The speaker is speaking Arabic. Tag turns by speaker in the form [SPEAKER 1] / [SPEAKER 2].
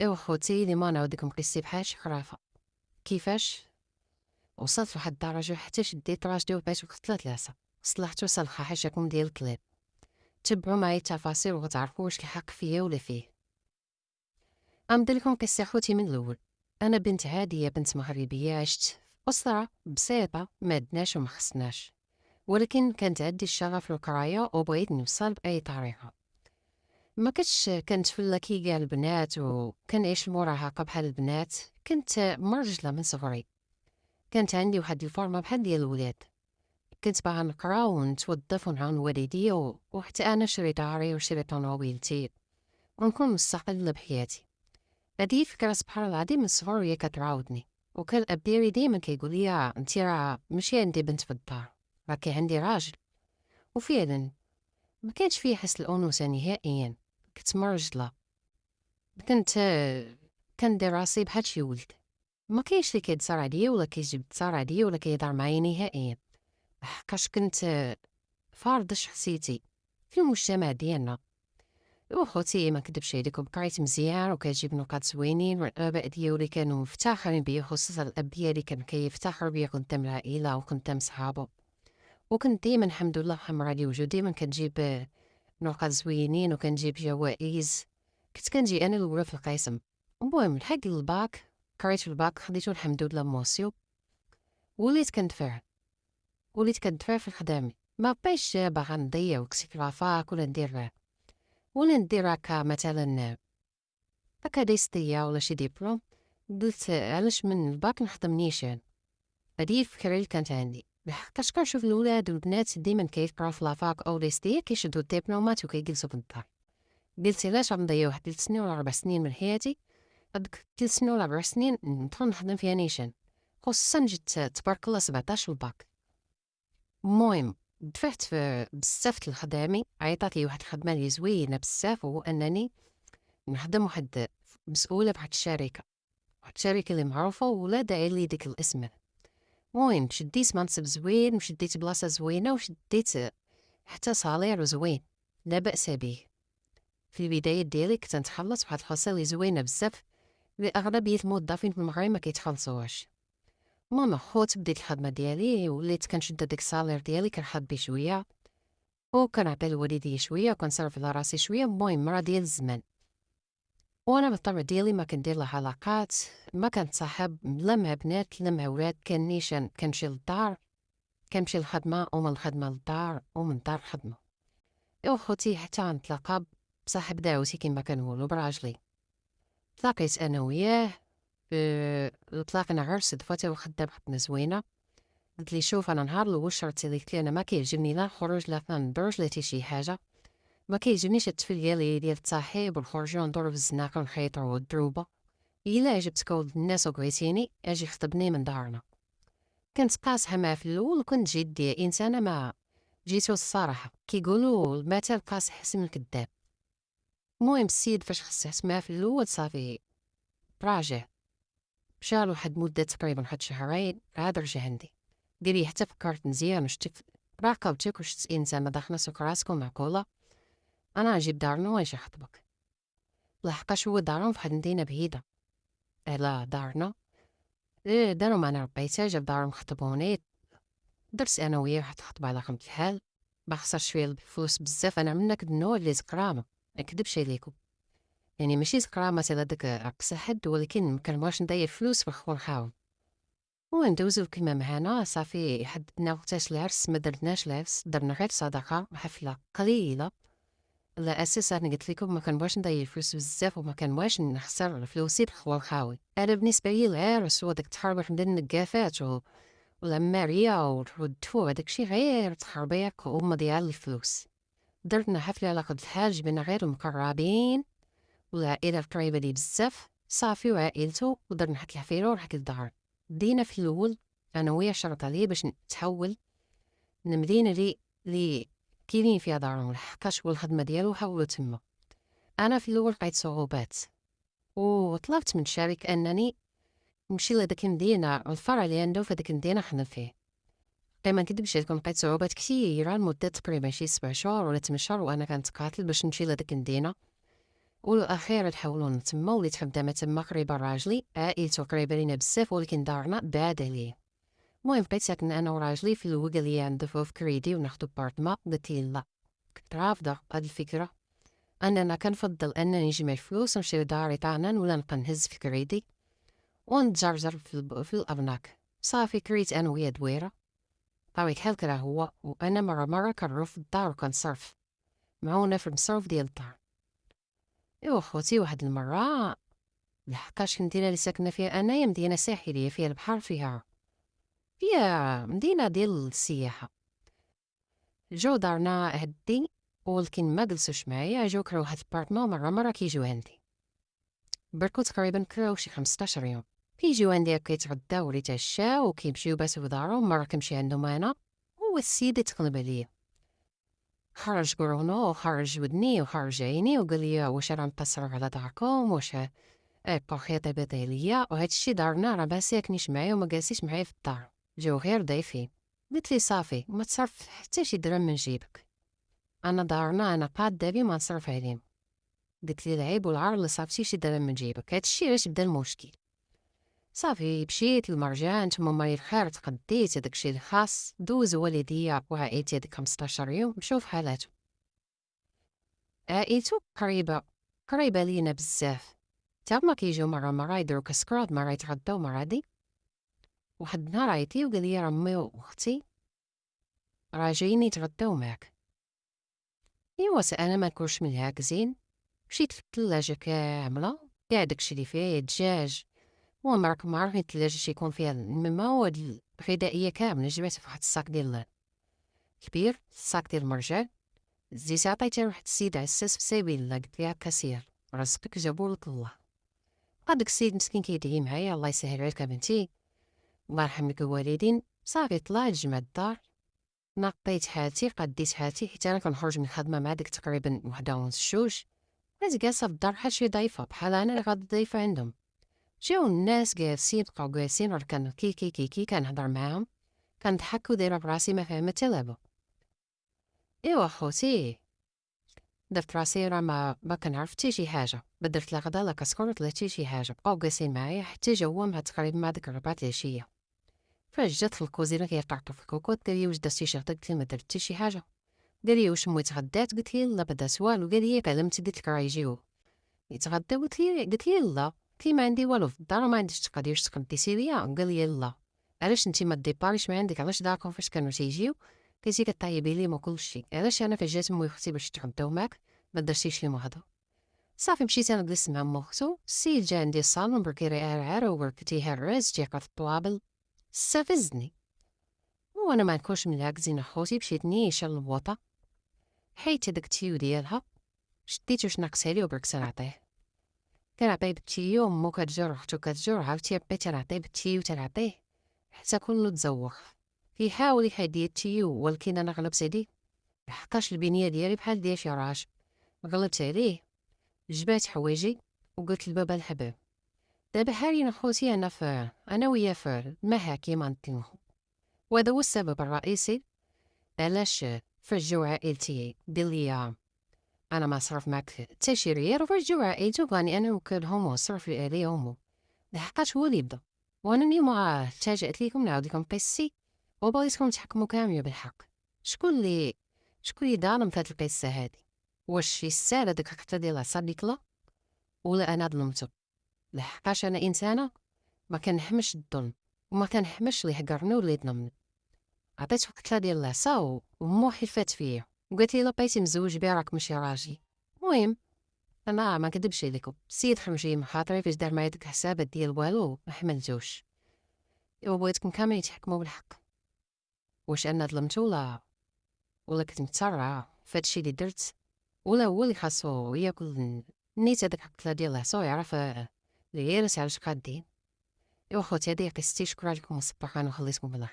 [SPEAKER 1] إيوا خوتي ديما نعاودلكم قصتي بحال شي خرافة، كيفاش وصلت لواحد الدرجة حتى شديت راجلي وبقيت وقتلات العصا، صلحتو صلخة حاشاكم ديال الكلاب، تبعوا معايا التفاصيل وغتعرفوا واش الحق فيا ولا فيه. غنبدا لكم قصتي خوتي من الأول. أنا بنت عادية، بنت مغربية، عشت في أسرة بسيطة ما عندناش وما خصناش، ولكن كانت عندي الشغف للقراية وبغيت نوصل بأي طريقة. ما كنتش كنتفلا كي كاع البنات وكنعيش المراهقة بحال البنات، كنت مرجلة من صغري، كانت عندي واحد الفورمة بحال ديال الولاد، كنت باغا نقرا ونتوظف ونعاون والديا وحتى أنا نشري داري ونشري طونوبيلتي ونكون مستقلة بحياتي. هادي فكرة سبحان الله العظيم من الصغر وهي كتراودني، وكان الأب ديالي ديما كيقول لي انتي راه ماشي عندي بنت في الدار، راكي عندي راجل. وفعلا ما كانش فيه حس الأنوثة نهائيا، كنت مرجلة، كنت كندير راسي بحال شي ولد، ما كاينش اللي كيتصار عليا ولا كيجيب التصار عليا ولا كيهضر معايا نهائيا، لحقاش كنت فارضة شخصيتي في المجتمع ديالنا. وخوتي ما كدبش عليكم، قريت مزيان وكتجيب نقاط زوينين، والآباء ديالي كانوا مفتخرين بيا، خصوصا الأب ديالي كان كيفتخر بيا قدام العائلة وقدام صحابو، وكنت ديما الحمد لله محمرة لي وجهي، ديما كنجيب نقاط زوينين وكنجيب جوائز، كنت كنجي أنا الأولى في القسم. المهم لحق الباك، قريت في الباك خديتو الحمد لله موسيو، وليت كندفع، وليت كندفع في خدامي، ما بقيتش باغا نضيع وقتي في لافاك ولا ندير هكا مثلا هكا ديستيا ولا شي ديبلوم. قلت علاش من الباك نخدم نيشان، هادي الفكرة اللي كانت عندي، لحقاش كنشوف الولاد والبنات ديما كيقراو في لافاك أو ديستيا كيشدو الدبلومات وكيجلسو في الدار. قلت علاش غنضيع واحد 3 سنين ولا 4 سنين من حياتي، هادوك 3 سنين ولا 4 سنين ندخل نخدم فيها نيشان، خصوصا جيت تبارك الله 17 الباك. المهم دفعت في بزاف لخدامي، عيطات لي واحد الخدمة لي زوينة بزاف، وهو أنني نخدم واحد مسؤولة بواحد الشركة، واحد الشركة اللي معروفة ولا داعي لي ديك الاسم. المهم شديت منصب زوين وشديت بلاصة زوينة وشديت حتى صالير زوين لا بأس به. في البدايات ديالي كنت نتخلص بواحد الخاصة اللي زوينة بزاف اللي أغلبية الموظفين في المغرب ما كيتخلصوهاش. المهم خوت بديت الخدمة ديالي وليت كنشد داك الصالير ديالي كنحط بيه شوية وكنعطي لوالديا شوية وكنصرف على راسي شوية. المهم مرة ديال الزمان، وانا بالطبع ديالي ما كندير لا علاقات، ما كنتصاحب لا مع بنات لا مع ولاد، كان نيشان كنمشي للدار، كنمشي للخدمة ومن الخدمة للدار ومن الدار للخدمة. إوا خوتي حتى غنتلاقى بصاحب دعوتي كيما كنقولو براجلي، تلاقيت أنا وياه تلاقينا غير صدفة تا هو خدام خدمة زوينة. قلت لي شوف أنا نهار الأول شرطت لي، قلت لي أنا ما كيعجبني لا الخروج لا ندرج لا حتى شي حاجة، ما كيعجبنيش التفل ديال التصاحب ونخرجو ندورو في الزناقة ونخيطو الدروبة، إلا عجبتك ولد الناس وبغيتيني أجي خطبني من دارنا. كنت قاصحة معاه في الأول وكنت جدية، إنسانة ما جيتو الصراحة، كيقولوا المثل قاصح أحسن من الكداب. المهم السيد فاش خصحت معاه في الأول صافي راجع، مشى لواحد مدة تقريبا واحد شهرين عاد رجع عندي، قال لي حتى فكرت مزيان وشتك راقبتك وشت إنسان ما داخل ناسك راسك ومعقولة، أنا نجيب دارنا ونجي نخطبك. لحقاش هو دارهم فواحد المدينة بعيدة على دارنا، إيه دارو معنا ربيتها جاب دارهم خطبوني، درت أنا وياه واحد الخطبة على خمة الحال، ما خسرش فيها الفلوس بزاف، أنا منك النوع اللي زكرامة مكدبش عليكم، يعني ماشي زكرامة على داك أقصى حد، ولكن مكنبغيش نضيع فلوس في الخون خاون. وندوزو كيما معانا صافي حددنا وقتاش العرس، ما درناش العرس، درنا غير صدقة حفلة قليلة، على أساس أنا قلت لكم ما كنبغيش نضيع الفلوس بزاف وما كنبغيش نخسر فلوسي بالخوان خاوي. أنا بالنسبة لي العرس وداك التخربيق ديال النقافات والعمارية والدفوع داكشي غير تخربيق ومضيعة للفلوس. درنا حفلة على قد الحال، جبنا غير المقربين والعائلة القريبة لي بزاف صافي وعائلتو، ودرنا حك الحفيرة ورحك الدار. بدينا في الأول أنا وياه شرط عليه باش نتحول من المدينة لي كاينين فيها دارهم، لحقاش هو الخدمة ديالو حولو تما. أنا في الأول لقيت صعوبات وطلبت من الشريك أنني نمشي لهاديك المدينة الفرع اللي عندو في هاديك المدينة نخدم فيه. ما نكدبش عليكم لقيت صعوبات كثيرة لمدة تقريبا شي 7 شهور ولا 8 شهور وأنا كنتقاتل باش نمشي لهاديك المدينة، والأخير نحاولو تما وليت خدامة تما قريبة لراجلي، عائلتو قريبة لينا بزاف ولكن دارنا بعاد عليه. المهم بقيت ساكنة أنا وراجلي في هو قال لي ندفعو في كريدي وناخدو بارتما، قلت ليه لا، كنت رافضة هاد الفكرة. أنا كنفضل أنني نجمع الفلوس ونشري داري طعنان ولا نبقى نهز في كريدي ونتجرجر في الأرناك. صافي كريت أنا ويا دويرة طاوي كحال كرا هو، وأنا مرة كنروح الدار وكنصرف معونة في المصروف ديال الدار. إوا خوتي واحد المرة لحقاش المدينة اللي ساكنة فيها أنايا مدينة ساحلية فيها البحر، فيها مدينة ديال السياحة. جو دارنا هدي ولكن ما جلسوش معايا، جاو كراو هاد البارتمون مرة كيجيو عندي، بركو تقريبا كراو شي 15 يوم. كيجيو عندي هكا يتغداو ولا يتعشاو وكيمشيو باسو لدارهم، مرة كنمشي عندهم أنا، هو السيد يتقلب عليا، خرج قرونو وخرج ودني وخرج عيني وقال لي واش راه مقصروا على داركم، واش بقاو خياطبات عليا، وهادشي دارنا راه ما ساكنيش معايا وما جالسيش معايا في الدار، جاو غير ضيفين. قلت لي صافي ما تصرف حتى شي درهم من جيبك، انا دارنا انا قاده بي ما نصرف عليهم. قلت لي العيب والعار اللي صافتي شي درهم من جيبك، هادشي علاش بدا المشكل. صافي مشيت للمرجان تما مالي الخير، تقديت هداك الشي الخاص، دوز والديا وعائلتي هاديك 15 يوم مشاو في حالاتهم. عائلتو قريبة لينا بزاف، تا هما كيجيو مرة يديرو كسكراد، مرة يتغداو مرة هادي. واحد النهار عيطلي وقال لي راه مي وختي راه جايين يتغداو معاك. ايوا انا ماكلش من هاك زين، مشيت للثلاجة كاملة كاع داكشي اللي فيها الدجاج، المهم راكم عارفين الثلاجة شيكون فيها المواد الغذائية كاملة، جبعت في واحد الصاك ديال كبير، الصاك ديال المرجان، زيت عطيتها لواحد السيد عساس في سبيل الله، قلت ليه هاكا سير رزقك جابولك الله. بقى داك السيد مسكين كيدعي معايا الله يسهل عليك بنتي، الله يرحم لك الوالدين. صافي طلعت جمعت الدار، نقيت حالتي قديت حالتي حيت انا كنخرج من الخدمه مع ديك تقريبا وحده ونص جوج، بقيت جالسه في الدار بحال شي ضيفه، بحال انا اللي غادا ضيفه عندهم. جاو الناس جالسين بقاو جالسين راه كان كي كنهضر معاهم، كنضحك ودايره براسي ما فاهمه حتى لعبه. ايوا خوتي درت راسي راه ما كنعرف حتى شي حاجه، ما درت لا غدا لا كسكور لا حتى شي حاجه، بقاو جالسين معايا حتى جا هو مع تقريبا مع ديك 4 العشيه. فاش جات في الكوزينه كيطرطو في الكوكوط قال لي واش درتي شي غدا، قلت ليه ما درت حتى شي حاجه. قال لي واش مو تغدات، قلت ليه لا بدا والو. قال لي علمتي قلت لك راه يجيو يتغداو، قلت ليه لا، قلت ليه ما عندي والو في الدار، ما عنديش تقدري واش تقديتي ليا. قال لي لا، علاش انت ما ديباريش من عندك، علاش داركم فاش كانوا تيجيو كنتي كطيبي لي ما كلشي، علاش انا فاش جات مو اختي باش تغداو معاك ما درتيش ليهم هذا. صافي مشيت انا جلست مع مو اختو، السيد جا عندي الصالون بركي عرعر وبركتي هرز تيقف الطوابل، استفزني. وانا ما نكونش من هاك زين اخوتي، مشيت نيشان للبوطه، حيت هداك التيو ديالها شديت واش ناقص عليه وبرك نعطيه، كنعطيه بالتيو مو كتجر اختو كتجر، عاوتاني بقيت نعطيه بالتيو تنعطيه حتى كله تزوخ. كيحاول يحيد ليا التيو ولكن انا غلبت عليه، لحقاش البنيه ديالي بحال ديال شي راجل. غلبت عليه، جبات حوايجي وقلت لبابا الحباب دابا حاليا خوتي انا وياه في المحاكم نتلمخو. وهذا هو السبب الرئيسي علاش فاش جاو عائلتي قال لي انا ما صرف معك حتى شي ريال، وفاش جاو عائلتو بغاني انا نوكلهم ونصرف عليهم، لحقاش هو اللي بدا. وانا اليوم تفاجأت ليكم نعاود لكم قصتي وبغيتكم تحكموا كامل بالحق. شكون اللي ظالم في هاد القصه هادي؟ واش يستاهل هذاك القطه ديال العصا ديكلا ولا انا ظلمتو؟ لحقاش انا انسانه ما كنحمش الظلم وما كنحمش اللي يحقرني ولا يظلمني. عطيت قتله ديال العصا ومو حلفات فيا وقالت لي لا بقيتي مزوج بيها راك ماشي راجل. المهم انا ما كدبش عليكم، السيد خرجي من خاطري فاش دار معايا ديك الحسابات ديال والو ما حملتوش. ايوا بغيتكم كاملين يتحكموا بالحق، واش انا ظلمت ولا كنت متسرعه في هادشي اللي درت، ولا هو اللي خاصو ياكل نيت هذاك القتله ديال العصا ويعرف العيالات علاش قادين. ايوا خوتي هادي قصتي، شكرا لكم وصباح انا وخليتكم بالله.